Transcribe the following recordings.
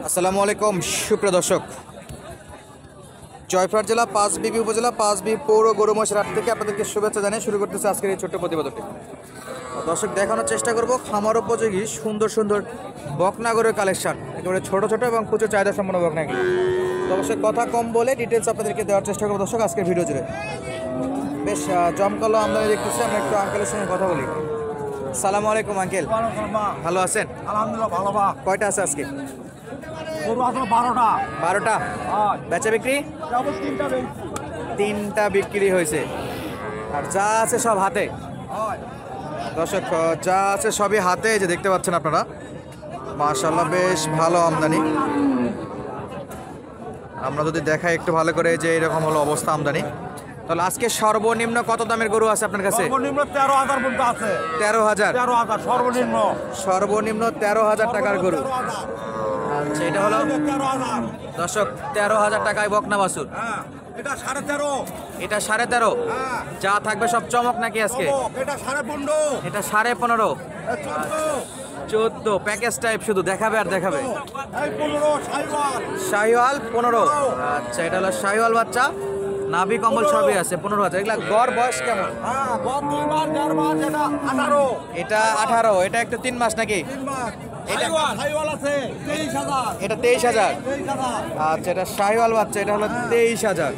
আসসালামু আলাইকুম সুপ্রিয় দর্শক, জয়পুরহাট জেলা পাঁচবিবি উপজেলা পাঁচবিবি পৌর গরু মহিষের হাট থেকে আপনাদেরকে শুভেচ্ছা জানিয়ে শুরু করতেছে আজকের এই ছোট্ট প্রতিবেদনটি। দর্শক, দেখানোর চেষ্টা করব খামার উপযোগী সুন্দর সুন্দর বকনা গরুর কালেকশন, একেবারে ছোট ছোট এবং প্রচুর চাহিদা সম্পন্ন বকনাগুলো। তো অবশ্যই কথা কম বলে ডিটেলস আপনাদেরকে দেওয়ার চেষ্টা করবো দর্শক আজকের ভিডিও জুড়ে। বেশ জমকালো আমদানি দেখতেছি, আমরা একটু আঙ্কেলের সঙ্গে কথা বলি। সালামু আলাইকুম আঙ্কেল, ভালো আছেন? আলহামদুলিল্লাহ ভালো। কয়টা আছে আজকে? 12টা। বেচা বিক্রি? তিনটা বিক্রি হয়েছে, আর যা আছে সব হাতে। দর্শক, যা আছে সবই হাতে, যে দেখতে পাচ্ছেন আপনারা। মাশাআল্লাহ, বেশ ভালো আমদানি। আমরা যদি দেখাই একটু ভালো করে যে এরকম হলো অবস্থা আমদানি, তাহলে আজকে সর্বনিম্ন কত দামের গরু আছে আপনার কাছে? সর্বনিম্ন 13,000 পর্যন্ত আছে। 13,000? 13,000 সর্বনিম্ন। সর্বনিম্ন 13,000 টাকার গরু। আচ্ছা, এটা হলো 13,000। দর্শক 13,000 টাকায় বকনা বাছুর। এটা 13.5। এটা 13.5? যা থাকবে সব চমক নাকি আজকে? এটা 15.5। এটা 15.5? 14 প্যাকেজ টাইপ, শুধু দেখাবে আর দেখাবে। এই 15 শাহিওয়াল 15? আচ্ছা, এটা হলো শাহিওয়াল বাচ্চা, নাভি কম্বল সবই আছে। 15,000। এগুলা গড় বয়স কেমন? গত 2 মাস 1.5 মাস। এটা 18। এটা 18? এটা একটু 3 মাস নাকি? 3 মাস। এটা শাহিওয়াল আছে 23,000। এটা 23,000? 23,000। আচ্ছা, এটা শাহিওয়াল বাচ্চা, এটা হলো 23,000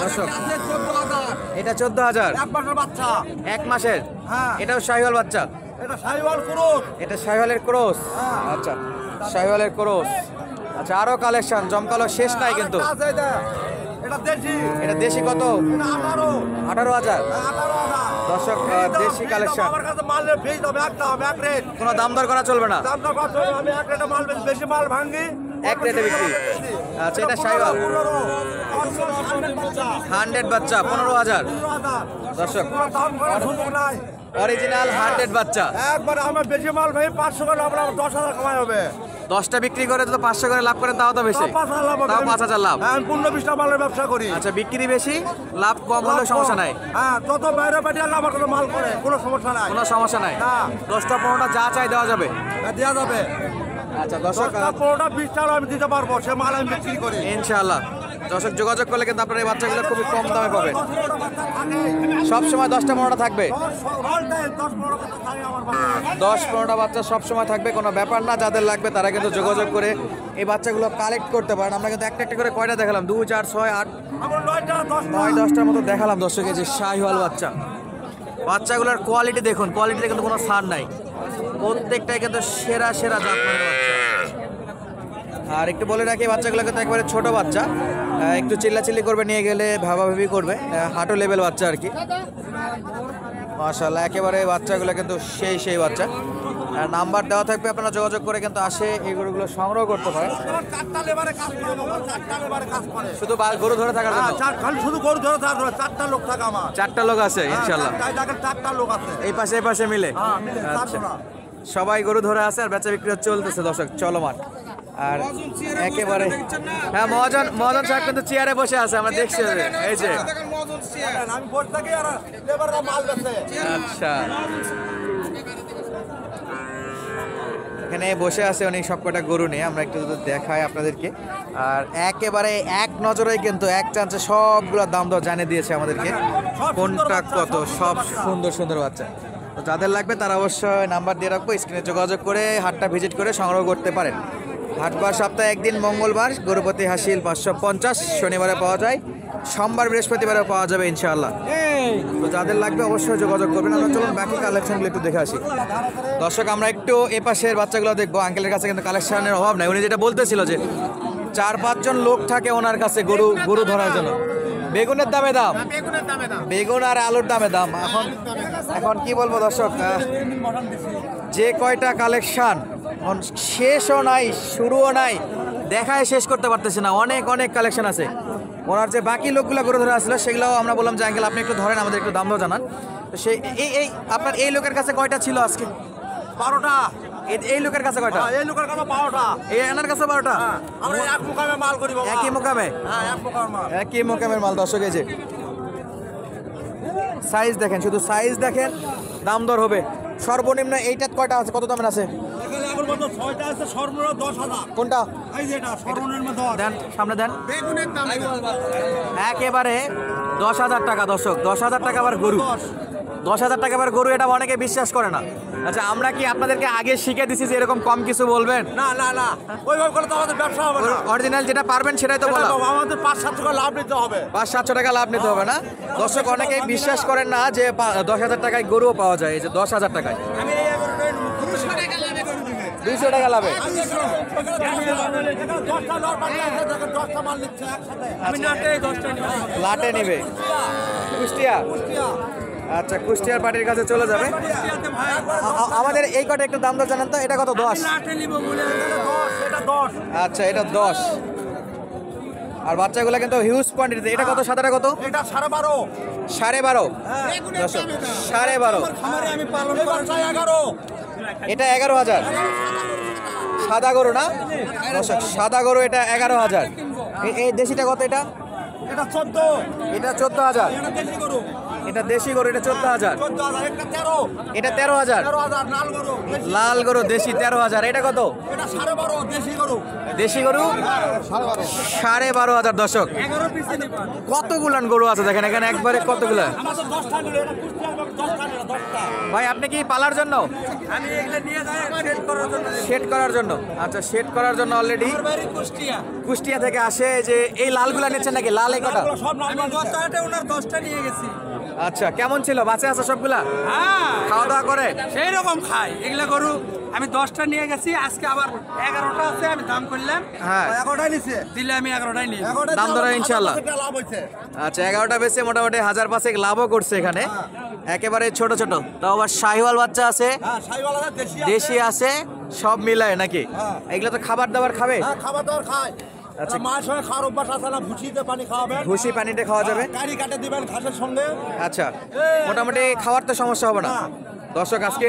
দর্শক। আছে 14,000। এটা 14,000? এক মাসের বাচ্চা। 1 মাসের? হ্যাঁ। এটাও শাহিওয়াল বাচ্চা? এটা শাহিওয়াল ক্রস। এটা শাহিওয়ালের ক্রস? আচ্ছা, শাহিওয়ালের ক্রস। আচ্ছা, আরো কালেকশন জমকালো, শেষ নাই কিন্তু। এটা দেশি। এটা দেশি কত? এটা 18। 18,000 18,000 দর্শক, দেশি কালেকশন। আমার কাছে মাল নেই, ফেজ দাম এক রেট। কোনো দাম দর করা চলবে না? দামটা কত? আমি এক রেটে মাল বেশি মাল ভাঙি এক রেটে বিক্রি। আচ্ছা, এটা শাহিওয়াল 100 বাচ্চা 15,000 দর্শক। কোনো দাম করার সুযোগ নাই। অরিজিনাল 100 বাচ্চা। একবার আমার বেশি মাল ভাই 500 করে আমরা 10,000 কামাই হবে। 10টা বিক্রি করে তো 500 করে লাভ করেন, তাও তো বেশি। 5,000 লাভ হবে। তাও 5,000 লাভ। হ্যাঁ, 15-20টা মালের ব্যবসা করি। আচ্ছা, বিক্রি বেশি, লাভ কম হলে সমস্যা নাই। হ্যাঁ, যত বাইরে পাঠিয়ে আল্লাহ আমার কোনো মাল করে, কোনো সমস্যা নাই। কোনো সমস্যা নাই। না। 10টা 15টা যা চাই দেওয়া যাবে। হ্যাঁ, দেওয়া যাবে। আচ্ছা দর্শক, 10টা 20টা আমি দিতে পারবো, সে মাল আমি বিক্রি করি। ইনশাআল্লাহ দর্শক, যোগাযোগ করলে কিন্তু আপনার এই বাচ্চাগুলো খুবই কম দামে পাবেন। সব সময় 10টা 15টা থাকবে। 10-15টা বাচ্চা সব সময় থাকবে, কোনো ব্যাপার না। যাদের লাগবে তারা কিন্তু যোগাযোগ করে এই বাচ্চাগুলো কালেক্ট করতে পারেন। আমরা কিন্তু একটা একটা করে কয়টা দেখালাম? 2, 4, 6, 8, 9-10টার মতো দেখালাম দর্শক। এই যে শাহিওয়াল বাচ্চা, বাচ্চাগুলোর কোয়ালিটি দেখুন, কোয়ালিটিতে কিন্তু কোনো ছাড় নাই। প্রত্যেকটাই কিন্তু সেরা সেরা জাতমানের বাচ্চা। আর একটু বলে রাখি, বাচ্চাগুলো কিন্তু একেবারে ছোট বাচ্চা, একটু চিল্লাচিল্লি করবে, নিয়ে গেলে ভাবাভাবি করবে, হাঁটু লেভেল বাচ্চা আর কি। মাশাআল্লাহ, একেবারে বাচ্চাগুলো কিন্তু সেই বাচ্চা। আর নাম্বার দেওয়া থাকবে, আপনারা যোগাযোগ করে কিন্তু আসে এই গরুগুলো সংগ্রহ করতে পারেন। শুধু গরু ধরে থাকার জন্য? শুধু গরু ধরে থাকার 4টা লোক থাকে আমার। 4টা লোক আছে ইনশাআল্লাহ? 4টা লোক আছে এই পাশে মিলে। আচ্ছা, সবাই গরু ধরে আছে আর বেচা বিক্রি চলতেছে দর্শক, চলমান। আর একেবারে হ্যাঁ, মহাজন সাহেব কিন্তু চেয়ারে বসে আছে, আমরা দেখছি। এই যে আমি বসে থাকি আর লেবাররা মাল বেচে। আচ্ছা, এখানে বসে আছে উনি সব কটা গরু নিয়ে। আমরা একটু দেখাই আপনাদেরকে। আর একেবারে এক নজরে কিন্তু এক চান্সে সবগুলো দাম দর জানিয়ে দিয়েছে আমাদেরকে, কোনটা কত। সব সুন্দর সুন্দর বাচ্চা। তো যাদের লাগবে তারা অবশ্যই নাম্বার দিয়ে রাখবো, স্ক্রিনে যোগাযোগ করে হাটটা ভিজিট করে সংগ্রহ করতে পারেন। হাটবার সপ্তাহে একদিন, মঙ্গলবার গরুপতি হাসিল 550, শনিবারে পাওয়া যায়, সোমবার বৃহস্পতিবারে পাওয়া যাবে ইনশাআল্লাহ। তো যাদের লাগবে অবশ্যই যোগাযোগ করবেন। আমরা চলুন বাকি কালেকশনগুলো একটু দেখে আসি দর্শক। আমরা একটু এ পাশের বাচ্চাগুলো দেখবো। আঙ্কেলের কাছে কিন্তু কালেকশনের অভাব নাই। উনি যেটা বলতেছিল যে 4-5 জন লোক থাকে ওনার কাছে গরু ধরার জন্য। বেগুনের দামে দাম, বেগুন আর আলুর দামে দাম। এখন কি বলবো দর্শক, যে কয়টা কালেকশন, শেষও নাই শুরুও নাই, দেখায় শেষ করতে পারতেছে না। অনেক কালেকশন আছে। ওনার যে বাকি লোকগুলো গরু ধরে আসলো সেগুলোও আমরা বললাম যে আঙ্কেল আপনি একটু ধরেন, আমাদের একটু দাম দাও জানান। তো সেই এই আপনার এই লোকের কাছে কয়টা ছিল আজকে? 12টা। এই লোকের কাছে কয়টা? এই লোকের কাছে 12টা। এই এনার কাছে 12টা? আমরা এক মুকামে মাল করি বাবা। একই মুকামে? হ্যাঁ, এক মুকামে মাল। একই মুকামের মাল দর্শক। এই যে সাইজ দেখেন, শুধু সাইজ দেখেন, দাম দর হবে। সর্বনিম্ন এইটা কয়টা আছে, কত দামের আছে? ছাগল মতো 6টা আছে সর্বনিম্ন 10,000। কোনটা এই যে এটা সর্বনিম্ন 10। দেন, সামনে দেন। বেগুনের দাম একেবারে 10,000 টাকা দর্শক, 10,000 টাকা আবার গরু, 10,000 টাকা আবার গরু, এটা অনেকে বিশ্বাস করে না। আচ্ছা, আমরা কি আপনাদেরকে আগে শিখে দিছি যে এরকম কম কিছু বলবেন? না না না, ওইভাবে করে তো আমাদের ব্যবসা হবে না। অরিজিনাল যেটা পারবেন সেটাই তো বলা। আমাদের 5-7 টাকা লাভ নিতে হবে। 500-700 টাকা লাভ নিতে হবে না দর্শক। অনেকেই বিশ্বাস করেন না যে 10,000 টাকায় গরুও পাওয়া যায়। এই যে 10,000 টাকায় আমি এই 11টাই 200 টাকা লাভে করে দিবে। 200 টাকা লাভে। 10টা লট বাকি আছে, দেখেন 10টা মাল নিচ্ছে একসাথে। আমি নাটে 10টা নিব। লাটে নিবে কুষ্টিয়া। আচ্ছা, কুষ্টিয়ার পার্টির কাছে চলে যাবে। আমাদের এই কটা একটু দাম দর জানান তো। এটা কত? 10 নাটে নিব বলে 10, এটা 10। আচ্ছা, এটা 10। আর বাচ্চাগুলো কিন্তু হিউজ কোয়ান্টিটিতে। এটা কত? সাদাটা কত? এটা 12.5। 12.5 দর্শক, 12.5। খামারে আমি পালন করি 11। এটা 11,000 সাদা গরু না দর্শক? সাদা গরু এটা 11,000। এই দেশিটা কত? এটা এটা 14। এটা 14,000। এটা দেশি গরু। এটা দেশি গরু, এটা 14,000। 14,000। এটা 13। এটা 13,000। 13,000 লাল গরু। লাল গরু দেশি 13,000। এটা কত? এটা 12.5 দেশি গরু। দেশি গরু 12,500 দর্শক। 11 পিসে নিবা। কতগুলান গরু আছে দেখেন এখানে, একবারে কতগুলা। আমাদের 10টা নিলো, এটা কুষ্টিয়ার 10টা নিলো, 10টা। ভাই আপনি কি পালার জন্য? আমি এগুলা নিয়ে যাই সেট করার জন্য। শেড করার জন্য? আচ্ছা, শেড করার জন্য অলরেডি বাড়ি কুষ্টিয়া। কুষ্টিয়া থেকে আসে। যে এই লালগুলা নিচ্ছেন নাকি? লাল এই কটা? সব নাম আমি 10টা হাটে ওনার 10টা নিয়ে গেছি। আচ্ছা, কেমন ছিল? বাঁচে আছে সবগুলা? হ্যাঁ, খাওয়া দাওয়া করে? সেই রকম খাই এগুলা গরু। আমি 10টা নিয়ে গেছি, আজকে আবার 11টা আছে। আমি দাম করলাম, হ্যাঁ, 11টাই নিছে। দিলে আমি 11টাই নিই। 11টাই দাম ধরা ইনশাআল্লাহ। লাভ হইছে। আচ্ছা, 11টা বেচে মোটামুটি 1,000 লাভও করছে এখানে। একেবারে ছোট ছোট, তাও আবার শাহিওয়াল বাচ্চা আছে, হ্যাঁ, সাইওয়ালা দেশি আছে। দেশি আছে, সব মিলায় নাকি? হ্যাঁ। এগুলো তো খাবার দাবার খাবে? হ্যাঁ, খাবার দাবার খায়। আচ্ছা। আচ্ছা, মায়ের সঙ্গে খাওয়ার অভ্যাস আছে না, ভুসিতে পানি খাওয়াবেন। ভুসি পানিতে খাওয়া যাবে? গাড়ি কাটে দিবেন ঘাসের সঙ্গে। আচ্ছা, মোটামুটি খাওয়ার তো সমস্যা হবে না দর্শক। আজকে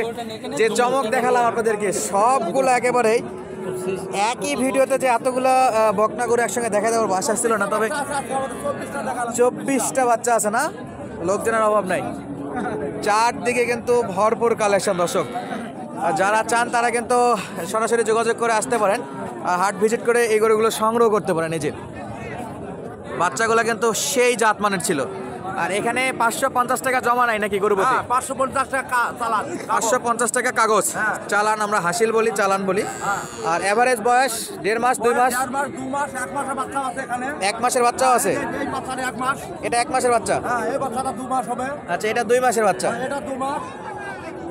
যে চমক দেখালাম আপনাদেরকে, সবগুলো একেবারে একই ভিডিওতে যে এতগুলো বকনা করে একসঙ্গে দেখা দেওয়ার বাসা ছিল না। তবে আচ্ছা, আজকে আমাদের 24টা দেখালাম। 24টা বাচ্চা আছে না, লোকজনের অভাব নাই। চারদিকে কিন্তু ভরপুর কালেকশন দর্শক। আর যারা চান তারা কিন্তু সরাসরি যোগাযোগ করে আসতে পারেন, হাট ভিজিট করে এই গরুগুলো সংগ্রহ করতে পারেন। এই যে বাচ্চাগুলো কিন্তু সেই জাতমানের ছিল। আর এখানে 550 টাকা জমা নাই নাকি গরু প্রতি? হ্যাঁ, 550 টাকা চালান। 550 টাকা কাগজ হ্যাঁ। চালান, আমরা হাসিল বলি, চালান বলি। আর এভারেজ বয়স 1.5 মাস 2 মাস? 4 মাস 2 মাস 1 মাসের বাচ্চা আছে এখানে। 1 মাসের বাচ্চাও আছে? এই বাচ্চাটা 1 মাস। এটা 1 মাসের বাচ্চা? হ্যাঁ, এই বাচ্চাটা 2 মাস হবে। আচ্ছা, এটা 2 মাসের বাচ্চা? এটা 2 মাস।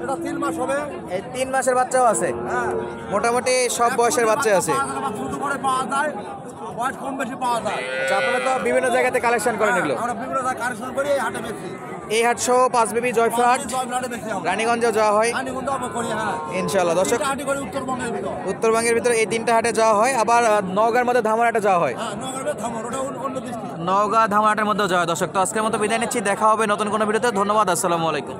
এটা 3 মাস হবে। এই 3 মাসের বাচ্চাও আছে? হ্যাঁ, মোটামুটি সব বয়সের বাচ্চাই আছে। ছোট করে পাওয়া যায়, বয়স কম বেশি পাওয়া যায়। আচ্ছা, আপনারা তো বিভিন্ন জায়গাতে কালেকশন করেন এগুলো? আমরা বিভিন্ন জায়গায় কালেকশন করি, এই হাটে বেশি। এই হাট সহ পাঁচবিবি, জয়ফ্রহাট, জয়পুরহাটে বেশি আমরা। রানীগঞ্জে যাওয়া হয় রানীগঞ্জ আমরা করি, হ্যাঁ। ইনশাআল্লাহ দর্শক। তিনটা হাটই করি উত্তরবঙ্গের ভিতর। উত্তরবঙ্গের ভিতরে এই 3টা হাটে যাওয়া হয়। আবার নওগাঁর মধ্যে ধামরাটে যাওয়া হয়। হ্যাঁ, নগরের ধামর, ওটা অন্য ডিস্ট্রিক্ট। নওগাঁ ধামরাটের মধ্যে যাওয়া হয় দর্শক। তো আজকের মতো বিদায় নিচ্ছি, দেখা হবে নতুন কোনো ভিডিওতে। ধন্যবাদ, আসসালামু আলাইকুম।